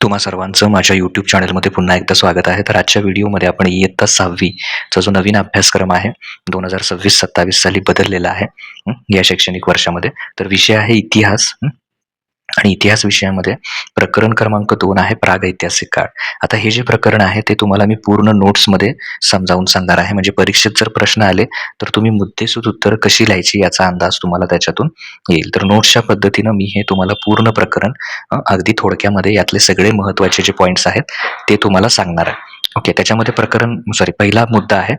तुम्हा सर्वांचं माझ्या यूट्यूब चॅनलमध्ये पुन्हा एकदा स्वागत आहे. तर आजच्या व्हिडिओमध्ये आपण इयत्ता 6वी चा जो नवीन अभ्यासक्रम आहे 2026-27 साली बदललेला आहे या शैक्षणिक वर्षामध्ये. तर विषय आहे इतिहास आणि इतिहास विषयामध्ये प्रकरण क्रमांक 2 आहे प्रागैतिहासिक काळ. आता हे जे प्रकरण आहे ते तुम्हाला मी पूर्ण नोट्समध्ये समजावून सांगणार आहे. म्हणजे परीक्षेत जर प्रश्न आले तर तुम्ही मुद्देसूद उत्तरं कशी लिहायची याचा अंदाज तुम्हाला त्याच्यातून येईल. तर नोट्सच्या पद्धतीनं मी हे तुम्हाला पूर्ण प्रकरण अगदी थोडक्यामध्ये यातले सगळे महत्त्वाचे जे पॉइंट्स आहेत ते तुम्हाला सांगणार आहे. ओके, त्याच्यामध्ये पहिला मुद्दा आहे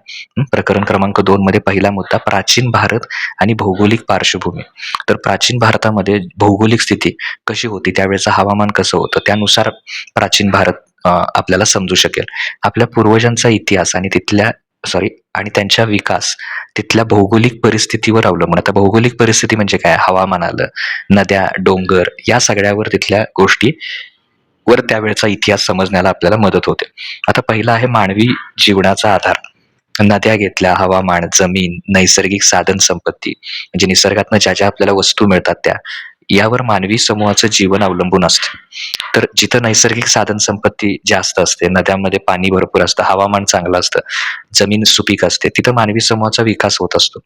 प्रकरण क्रमांक 2 मध्ये पहिला मुद्दा प्राचीन भारत आणि भौगोलिक पार्श्वभूमी. तर प्राचीन भारतामध्ये भौगोलिक स्थिती कशी होती, त्यावेळेचं हवामान कसं होतं, त्यानुसार प्राचीन भारत आपल्याला समजू शकेल. आपल्या पूर्वजांचा इतिहास आणि त्यांच्या विकास तिथल्या भौगोलिक परिस्थितीवर अवलंबून. आता भौगोलिक परिस्थिती म्हणजे काय? हवामान आलं, नद्या, डोंगर या सगळ्यावर तिथल्या गोष्टी वर त्यावेळचा इतिहास समजण्याला आपल्याला मदत होते. आता पहिला आहे मानवी जीवनाचा आधार. नद्या घेतल्या, हवामान, जमीन, नैसर्गिक साधन संपत्ती म्हणजे निसर्गातनं ज्या ज्या आपल्याला वस्तू मिळतात त्या यावर मानवी समूहाचं जीवन अवलंबून असतं. तर जिथं नैसर्गिक साधन संपत्ती जास्त असते, नद्यांमध्ये पाणी भरपूर असतं, हवामान चांगलं असतं, जमीन सुपीक असते, तिथं मानवी समूहाचा विकास होत असतो.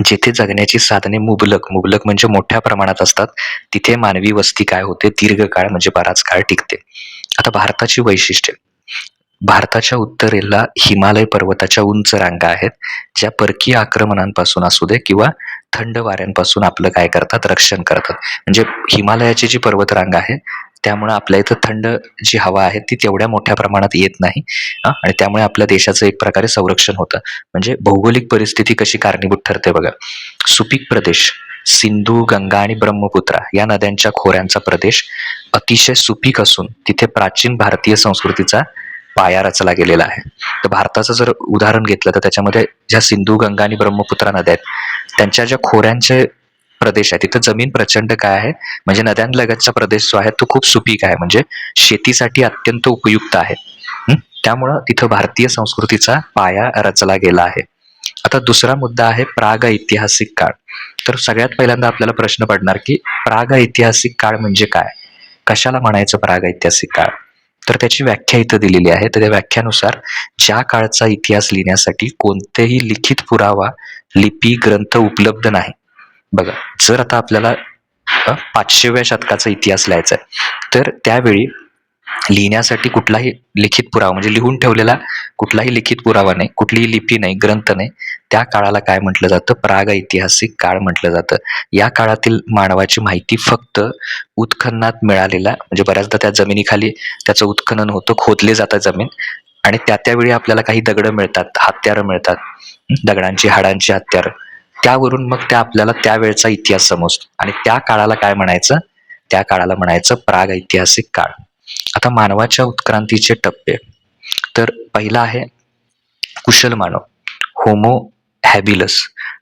जिथे जगण्याची साधने मुबलक म्हणजे मोठ्या प्रमाणात असतात, तिथे मानवी वस्ती काय होते, दीर्घकाळ म्हणजे बराच काळ टिकते. आता भारताची वैशिष्ट्ये. भारताच्या उत्तरेला हिमालय पर्वताच्या उंच रांगा आहेत, ज्या परकीय आक्रमणांपासून असू दे किंवा थंड वाऱ्यांपासून आपलं काय करतात, रक्षण करतात. म्हणजे हिमालयाची जी पर्वतरांग आहे त्यामुळे आपल्या इथं थंड जी हवा आहे ती तेवढ्या मोठ्या प्रमाणात येत नाही आणि त्यामुळे आपल्या देशाचं एक प्रकारे संरक्षण होतं. म्हणजे भौगोलिक परिस्थिती कशी कारणीभूत ठरते बघा. सुपीक प्रदेश, सिंधू, गंगा आणि ब्रह्मपुत्रा या नद्यांच्या खोऱ्यांचा प्रदेश अतिशय सुपीक असून तिथे प्राचीन भारतीय संस्कृतीचा पाया रचला गेलेला आहे. तर भारताचं जर उदाहरण घेतलं तर त्याच्यामध्ये ज्या सिंधू, गंगा आणि ब्रह्मपुत्रा नद्या आहेत त्यांच्या ज्या खोऱ्यांचे प्रदेश आहे तिथं जमीन प्रचंड काय आहे, म्हणजे नद्यांलगतचा प्रदेश जो आहे तो खूप सुपीक आहे, म्हणजे शेतीसाठी अत्यंत उपयुक्त आहे. त्यामुळं तिथं भारतीय संस्कृतीचा पाया रचला गेला आहे. आता दुसरा मुद्दा आहे प्रागैतिहासिक काळ. तर सगळ्यात पहिल्यांदा आपल्याला प्रश्न पडणार की प्रागैतिहासिक काळ म्हणजे काय, कशाला म्हणायचं प्रागैतिहासिक काळ? तर त्याची व्याख्या इथं दिलेली आहे. तर त्या व्याख्यानुसार ज्या काळचा इतिहास लिहिण्यासाठी कोणतेही लिखित पुरावा, लिपी, ग्रंथ उपलब्ध नाही. बघा, जर आता आपल्याला 500व्या शतकाचा इतिहास लिहायचा आहे तर त्यावेळी लिहिण्यासाठी कुठलाही लिखित पुरावा म्हणजे लिहून ठेवलेला कुठलाही लिखित पुरावा नाही, कुठलीही लिपी नाही, ग्रंथ नाही, त्या काळाला काय म्हटलं जातं, प्रागैतिहासिक काळ म्हटलं जातं. या काळातील मानवाची माहिती फक्त उत्खननात मिळालेला, म्हणजे बऱ्याचदा त्या जमिनीखाली त्याचं उत्खनन होतं, खोदले जातात जमीन आणि त्यावेळी आपल्याला काही दगडं मिळतात, हत्यारं मिळतात, दगडांची, हाडांची हत्यारं, त्यावरून मग त्या आपल्याला त्यावेळचा इतिहास समजतो आणि त्या काळाला काय म्हणायचं, त्या काळाला म्हणायचं प्रागैतिहासिक काळ. आता मानवाच्या उत्क्रांतीचे टप्पे. तर पहिला आहे कुशल मानव, होमो हॅबिलस,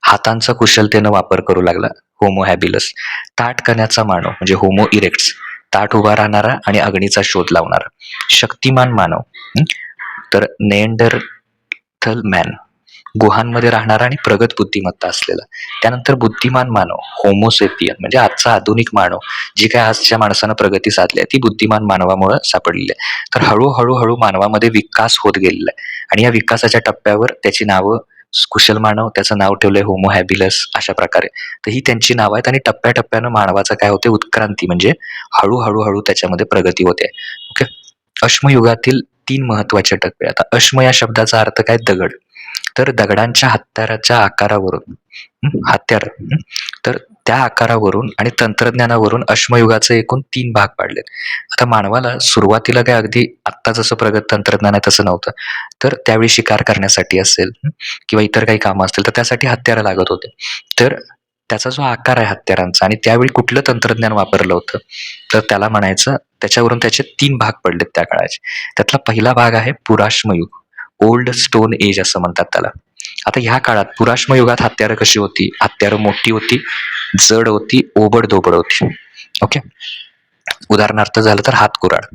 हातांचा कुशलतेनं वापर करू लागला, होमो हॅबिलस. ताठ कण्याचा मानव म्हणजे होमो इरेक्ट्स, ताठ उभा राहणारा आणि अग्नीचा शोध लावणारा. शक्तिमान मानव तर नेअँडरथल मॅन, गुहांमध्ये राहणारा आणि प्रगत बुद्धिमत्ता असलेला. त्यानंतर बुद्धिमान मानव, होमोसेपियन म्हणजे आजचा आधुनिक मानव, जी काय आजच्या माणसानं प्रगती साधली आहे ती बुद्धिमान मानवामुळे सापडलेली आहे. तर हळूहळू मानवामध्ये विकास होत गेलेला आहे आणि या विकासाच्या टप्प्यावर त्याची नावं, कुशल मानव त्याचं नाव ठेवलंय होमो हॅबिलस, अशा प्रकारे. तर ही त्यांची नावं आहेत आणि टप्प्याटप्प्यानं मानवाचं काय होते, उत्क्रांती म्हणजे हळूहळू त्याच्यामध्ये प्रगती होते. ओके, अश्मयुगातील 3 महत्वाचे टप्पे. आता अश्म या शब्दाचा अर्थ काय, दगड. तर दगडांच्या हत्याराच्या आकारावरून तर त्या आकारावरून आणि तंत्रज्ञानावरून अश्मयुगाचे एकूण 3 भाग पाडलेत. आता मानवाला सुरुवातीला काय अगदी आत्ता जसं प्रगत तंत्रज्ञान आहे तसं नव्हतं. तर त्यावेळी शिकार करण्यासाठी असेल किंवा इतर काही कामं असतील तर त्यासाठी हत्यारं लागत होते. तर त्याचा जो आकार आहे हत्यारांचा आणि त्यावेळी कुठलं तंत्रज्ञान वापरलं होतं तर त्याला म्हणायचं, त्याच्यावरून त्याचे 3 भाग पडलेत त्या काळाचे. त्यातला पहिला भाग आहे पुराश्मयुग, ओल्ड स्टोन एज असं म्हणतात त्याला. आता ह्या काळात पुराश्म युगात हत्यारं कशी होती, हत्यारं मोठी होती, जड होती, ओबडधोबड होती. ओके, उदाहरणार्थ झालं तर हातकुराड.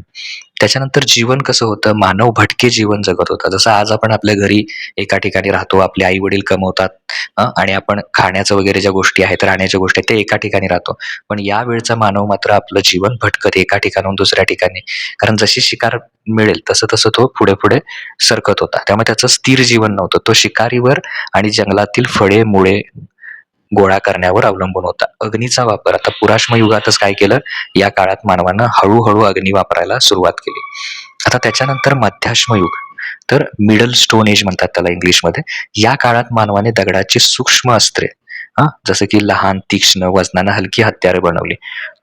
त्याच्यानंतर जीवन कसं होतं, मानव भटके जीवन जगत होता. जसं आज आपण आपल्या घरी एका ठिकाणी राहतो, आपले आई-वडील कमवतात आणि आपण खाण्याचं वगैरे ज्या गोष्टी आहेत, राहण्याच्या गोष्टी आहेत, ते एका ठिकाणी राहतो. पण यावेळचा मानव मात्र आपलं जीवन भटकत एका ठिकाणाहून दुसऱ्या ठिकाणी. कारण जशी शिकार मिळेल तसं-तसं तो पुढे-पुढे सरकत होता. त्यामुळे त्याचं स्थिर जीवन नव्हतं. तो शिकारीवर आणि जंगलातील फळे, मुळे गोळा करण्यावर अवलंबून होता. अग्नीचा वापर आता पुराश्म युगातच काय केलं, या काळात मानवानं हळू-हळू अग्नी वापरायला सुरुवात केली. आता त्याच्यानंतर मध्याश्म युग, तर मिडल स्टोन एज म्हणतात त्याला इंग्लिशमध्ये. या काळात मानवाने दगडाची सूक्ष्म अस्त्रे, जसं की लहान, तीक्ष्ण, वजनानं हलकी हत्यारे बनवली.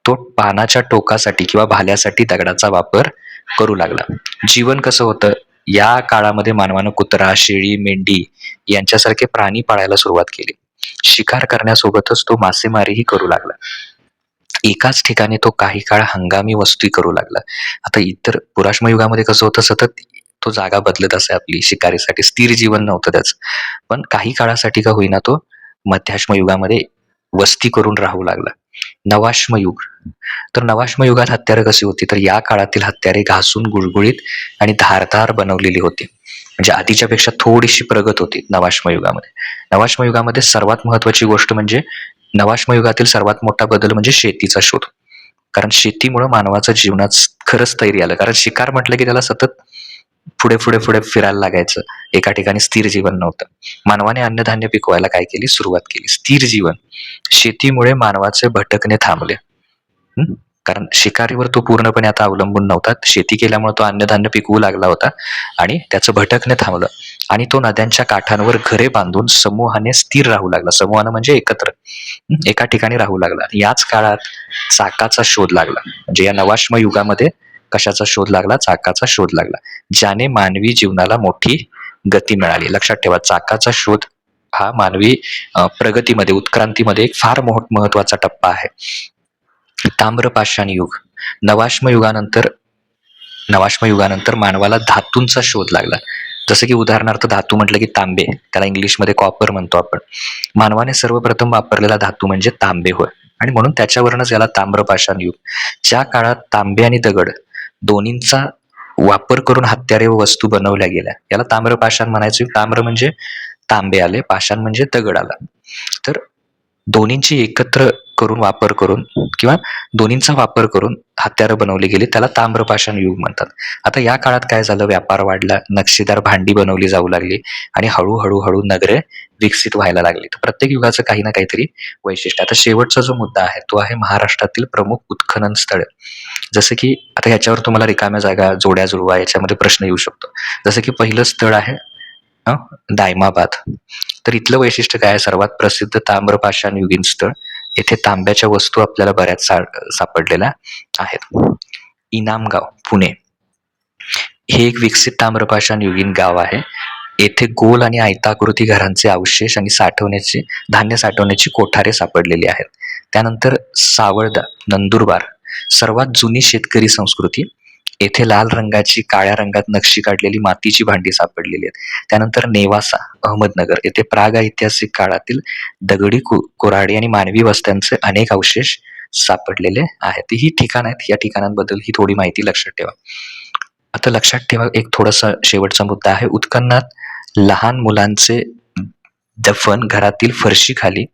तो पानाच्या टोकासाठी किंवा भाल्यासाठी दगडाचा वापर करू लागला. जीवन कसं होतं, या काळामध्ये मानवानं कुत्रा, शेळी, मेंढी यांच्यासारखे प्राणी पाळायला सुरुवात केली. शिकार करण्यासोबतच तो मासेमारीही करू लागला. एकाच ठिकाणी तो काही काळ हंगामी वस्ती करू लागला. आता इतर पुराश्म युगामध्ये कसं होतं, सतत तो जागा बदलत असे आपली शिकारीसाठी. स्थिर जीवन नव्हतं त्याचं. पण काही काळासाठी का होईना तो मध्याश्म युगामध्ये वस्ती करून राहू लागला. नवाश्म युग, तर नवाश्म युगात हत्यारं कशी होती, तर या काळातील हत्यारे घासून, गुळगुळीत आणि धारदार बनवलेली होती. म्हणजे आधीच्या पेक्षा थोडीशी प्रगत होती नवाश्म युगामध्ये. नवाश्म युगामध्ये सर्वात महत्त्वाची गोष्ट म्हणजे नवाश्म युगातील सर्वात मोठा बदल म्हणजे शेतीचा शोध. कारण शेतीमुळं मानवाचं जीवनात खरंच स्थैर्य आलं. कारण शिकार म्हटलं की त्याला सतत पुढे फिरायला लागायचं. एका ठिकाणी स्थिर जीवन नव्हतं. मानवाने अन्नधान्य पिकवायला काय केली, सुरुवात केली. स्थिर जीवन. शेतीमुळे मानवाचे भटकणे थांबले. कारण शिकारीवर तो पूर्णपणे आता अवलंबून नव्हता. शेती केल्यामुळे तो अन्नधान्य पिकवू लागला होता आणि त्याचं भटकणे थांबलं. आणि तो नद्यांच्या काठांवर घरे बांधून समूहाने स्थिर राहू लागला. समूहानं म्हणजे एकत्र, एका ठिकाणी राहू लागला. याच काळात चाकाचा शोध लागला. म्हणजे या नवाश्म युगामध्ये कशाचा शोध लागला, चाकाचा शोध लागला, ज्याने मानवी जीवनाला मोठी गती मिळाली. लक्षात ठेवा, चाकाचा शोध हा मानवी प्रगतीमध्ये, उत्क्रांतीमध्ये एक फार महत्वाचा टप्पा आहे. ताम्रपाषाण युग, नवाश्म युगानंतर मानवाला धातूंचा शोध लागला. जसं की उदाहरणार्थ धातू म्हटलं की तांबे, त्याला इंग्लिशमध्ये कॉपर म्हणतो आपण. मानवाने सर्वप्रथम वापरलेला धातू म्हणजे तांबे होय, आणि म्हणून त्याच्यावरूनच याला ताम्रपाषाण युग. ज्या काळात तांबे आणि दगड दोन्हींचा वापर करून हत्यारे व वस्तू बनवल्या गेल्या, याला ताम्रपाषाण म्हणायचं. ताम्र म्हणजे तांबे आले, पाषाण म्हणजे दगड आला. तर दोन्हींची एकत्र करून वापर करून किंवा दोन्हींचा वापर करून हत्यारं बनवली गेली, त्याला ताम्रपाषाण युग म्हणतात. आता या काळात काय झालं, व्यापार वाढला, नक्षीदार भांडी बनवली जाऊ लागली आणि हळूहळू नगरे विकसित व्हायला लागली. तर प्रत्येक युगाचं काही ना काहीतरी वैशिष्ट्य. आता शेवटचा जो मुद्दा आहे तो आहे महाराष्ट्रातील प्रमुख उत्खनन स्थळ. जसं की आता याच्यावर तुम्हाला रिकाम्या जागा, जोड्या जुळवा याच्यामध्ये प्रश्न येऊ शकतो. जसं की पहिलं स्थळ आहे दायमाबाद. तर इथलं वैशिष्ट्य काय आहे, सर्वात प्रसिद्ध ताम्रपाषाण युगीन स्थळ. येथे तांब्याच्या वस्तू आपल्याला बऱ्याच सापडलेल्या आहेत. इनामगाव, पुणे, हे एक विकसित ताम्रपाषाण युगीन गाव आहे. येथे गोल आणि आयताकृती घरांचे अवशेष आणि धान्य साठवण्याची कोठारे सापडलेली आहेत. त्यानंतर सावळदा, नंदुरबार, सर्वात जुनी शेतकरी संस्कृती. येथे लाल रंगाची, काळ्या रंगात नक्षी काढलेली मातीची भांडी सापडलेली आहेत. त्यानंतर नेवासा, अहमदनगर, येथे प्रागैतिहासिक काळातील दगडी कोराडी आणि मानवी वस्त्यांचे अनेक अवशेष सापडलेले आहेत. ही ठिकाण आहेत. या ठिकाणांबद्दल ही थोडी माहिती लक्षात ठेवा. आता लक्षात ठेवा, एक थोडासा शेवटचा मुद्दा आहे. उत्खननात लहान मुलांचे दफन घरातील फरशीखाली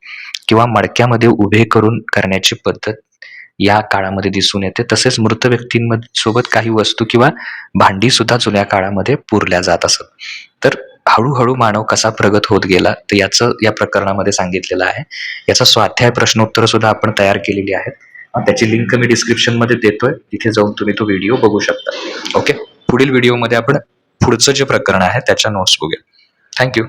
किंवा मडक्यामध्ये उभे करून करण्याची पद्धत या काळामध्ये दिसून येते. तसेच मृत व्यक्तींसोबत काही वस्तू किंवा भांडी सुद्धा जुन्या काळामध्ये पुरल्या जात असत. तर हळूहळू मानव कसा प्रगत होत गेला, तर याचं या प्रकरणामध्ये सांगितलेलं आहे. याचा स्वाध्याय प्रश्नोत्तर सुद्धा आपण तयार केलेली आहेत. त्याची लिंक मी डिस्क्रिप्शन मध्ये देतोय, तिथे जाऊन तुम्ही तो व्हिडिओ बघू शकता. ओके, पुढील व्हिडिओमध्ये आपण पुढचं जे प्रकरण आहे त्याच्या नोट्स बघूया. थँक्यू.